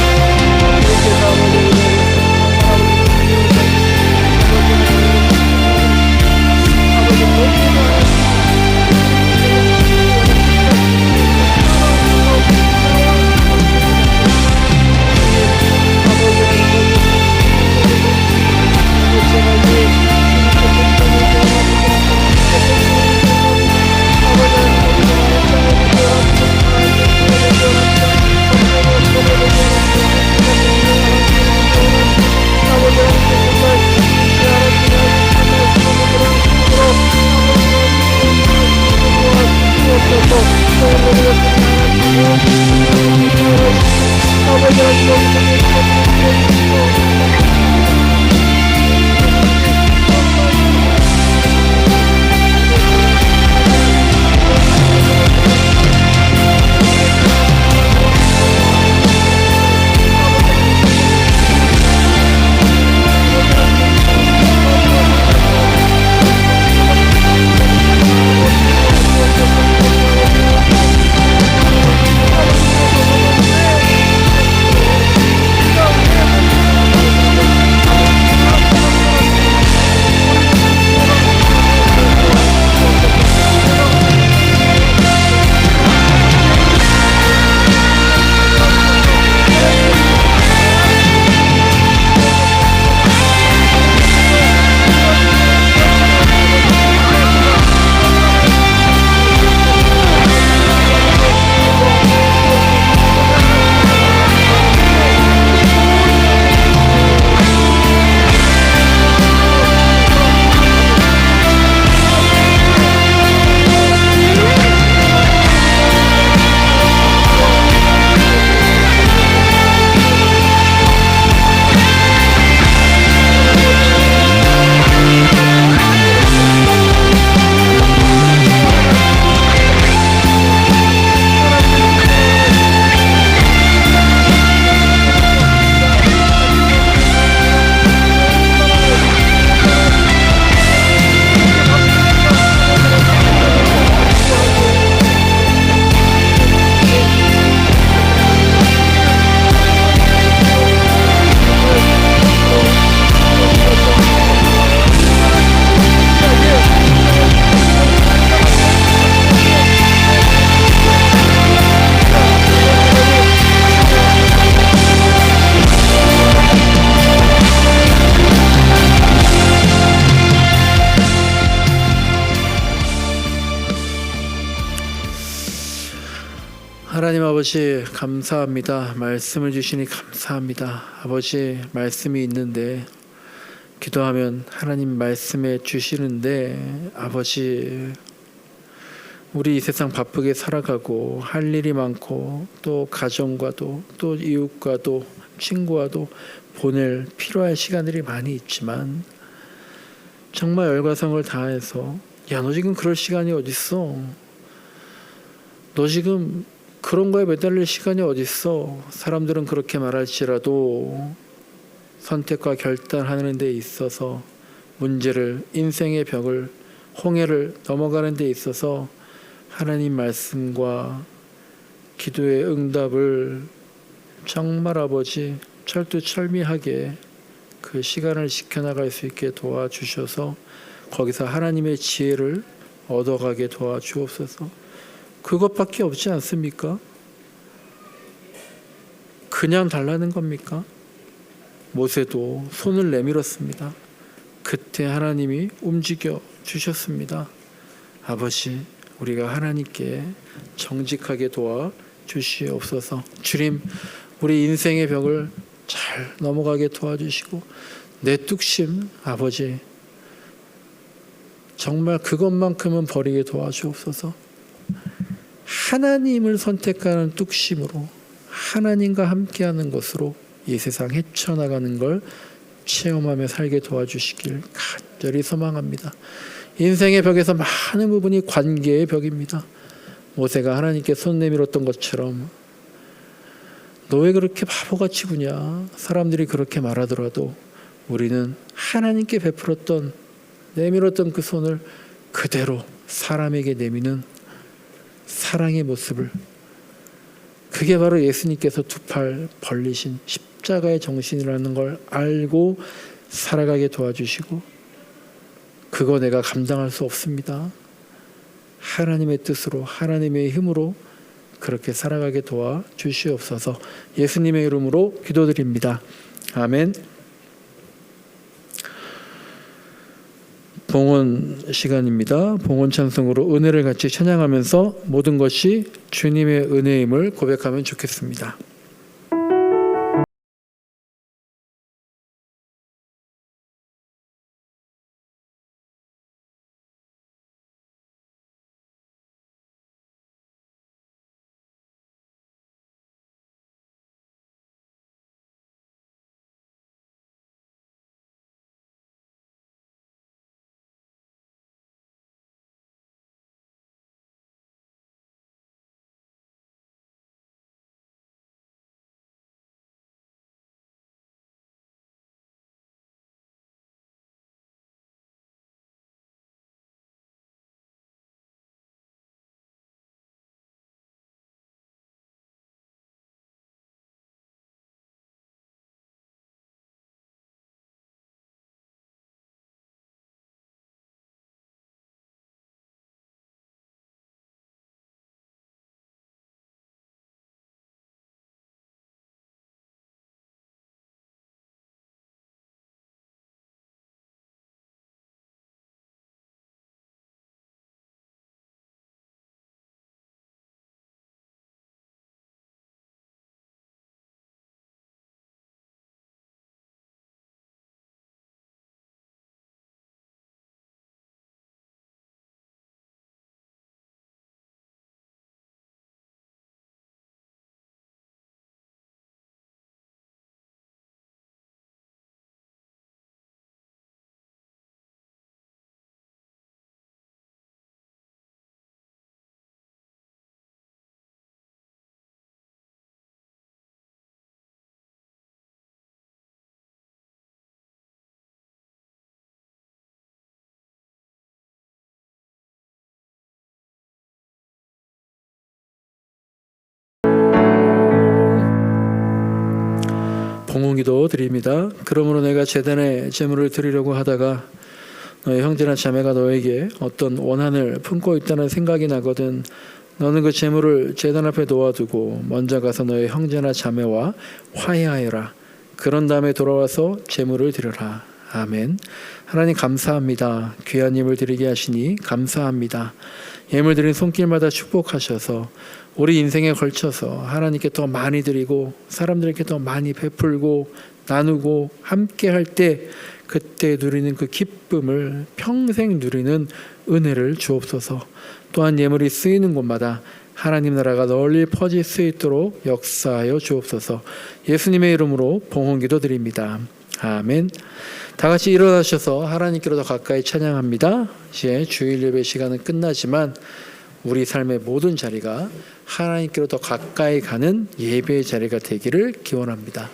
하나님 아버지 감사합니다. 말씀을 주시니 감사합니다. 아버지 말씀이 있는데 기도하면 하나님 말씀해 주시는데 아버지 우리 이 세상 바쁘게 살아가고 할 일이 많고 또 가정과도 또 이웃과도 친구와도 보낼 필요할 시간들이 많이 있지만 정말 열과성을 다해서 야, 너 지금 그럴 시간이 어딨어? 너 지금 그런 거에 매달릴 시간이 어딨어? 사람들은 그렇게 말할지라도 선택과 결단하는 데 있어서 문제를, 인생의 벽을, 홍해를 넘어가는 데 있어서 하나님 말씀과 기도의 응답을 정말 아버지 철두철미하게 그 시간을 지켜나갈 수 있게 도와주셔서 거기서 하나님의 지혜를 얻어가게 도와주옵소서. 그것밖에 없지 않습니까? 그냥 달라는 겁니까? 모세도 손을 내밀었습니다. 그때 하나님이 움직여 주셨습니다. 아버지, 우리가 하나님께 정직하게 도와 주시옵소서. 주님, 우리 인생의 벽을 잘 넘어가게 도와주시고 내 뚝심, 아버지, 정말 그것만큼은 버리게 도와주옵소서. 하나님을 선택하는 뚝심으로 하나님과 함께하는 것으로 이 세상 헤쳐나가는 걸 체험하며 살게 도와주시길 간절히 소망합니다. 인생의 벽에서 많은 부분이 관계의 벽입니다. 모세가 하나님께 손 내밀었던 것처럼 너 왜 그렇게 바보같이 구냐? 사람들이 그렇게 말하더라도 우리는 하나님께 베풀었던 내밀었던 그 손을 그대로 사람에게 내미는 사랑의 모습을, 그게 바로 예수님께서 두 팔 벌리신 십자가의 정신이라는 걸 알고 살아가게 도와주시고, 그거 내가 감당할 수 없습니다. 하나님의 뜻으로 하나님의 힘으로 그렇게 살아가게 도와주시옵소서. 예수님의 이름으로 기도드립니다. 아멘. 봉헌 시간입니다. 봉헌 찬송으로 은혜를 같이 찬양하면서 모든 것이 주님의 은혜임을 고백하면 좋겠습니다. 봉헌기도 드립니다. 그러므로 내가 제단에 제물을 드리려고 하다가 너의 형제나 자매가 너에게 어떤 원한을 품고 있다는 생각이 나거든 너는 그 제물을 제단 앞에 놓아두고 먼저 가서 너의 형제나 자매와 화해하여라. 그런 다음에 돌아와서 제물을 드려라. 아멘. 하나님 감사합니다. 귀한 예물 드리게 하시니 감사합니다. 예물 드린 손길마다 축복하셔서 우리 인생에 걸쳐서 하나님께 더 많이 드리고 사람들에게 더 많이 베풀고 나누고 함께 할 때 그때 누리는 그 기쁨을 평생 누리는 은혜를 주옵소서. 또한 예물이 쓰이는 곳마다 하나님 나라가 널리 퍼질 수 있도록 역사하여 주옵소서. 예수님의 이름으로 봉헌기도 드립니다. 아멘. 다 같이 일어나셔서 하나님께로 더 가까이 찬양합니다. 이제 주일 예배 시간은 끝나지만 우리 삶의 모든 자리가 하나님께로 더 가까이 가는 예배의 자리가 되기를 기원합니다.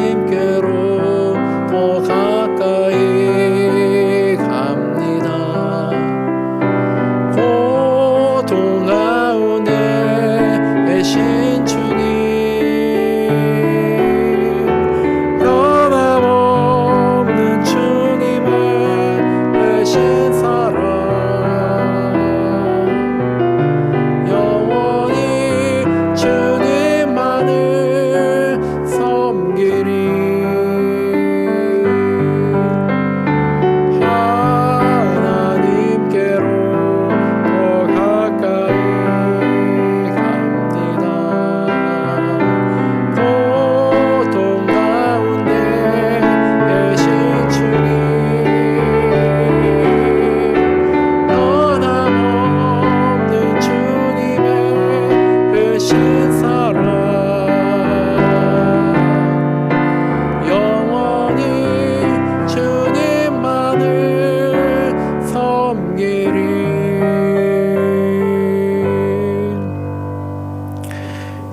하나님께로 더 가까이 갑니다. 고통 가운데 계신 주님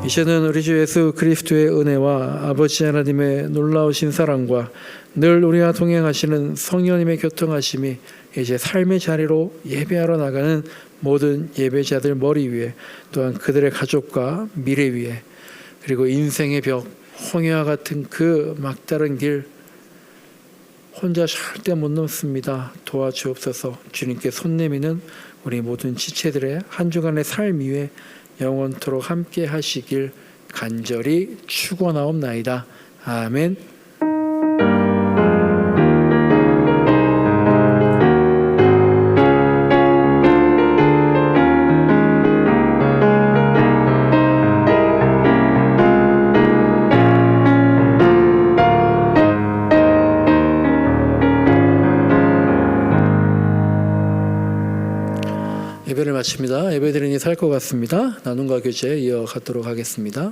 이제는 우리 주 예수 그리스도의 은혜와 아버지 하나님의 놀라우신 사랑과 늘 우리와 동행하시는 성령님의 교통하심이 이제 삶의 자리로 예배하러 나가는 모든 예배자들 머리 위에, 또한 그들의 가족과 미래 위에, 그리고 인생의 벽, 홍해와 같은 그 막다른 길 혼자 절대 못 넘습니다. 도와주옵소서. 주님께 손 내미는 우리 모든 지체들의 한 주간의 삶 위에 영원토록 함께 하시길 간절히 축원하옵나이다. 아멘. 예배를 마칩니다. 예배드리니 살 것 같습니다. 나눔과 교제 이어가도록 하겠습니다.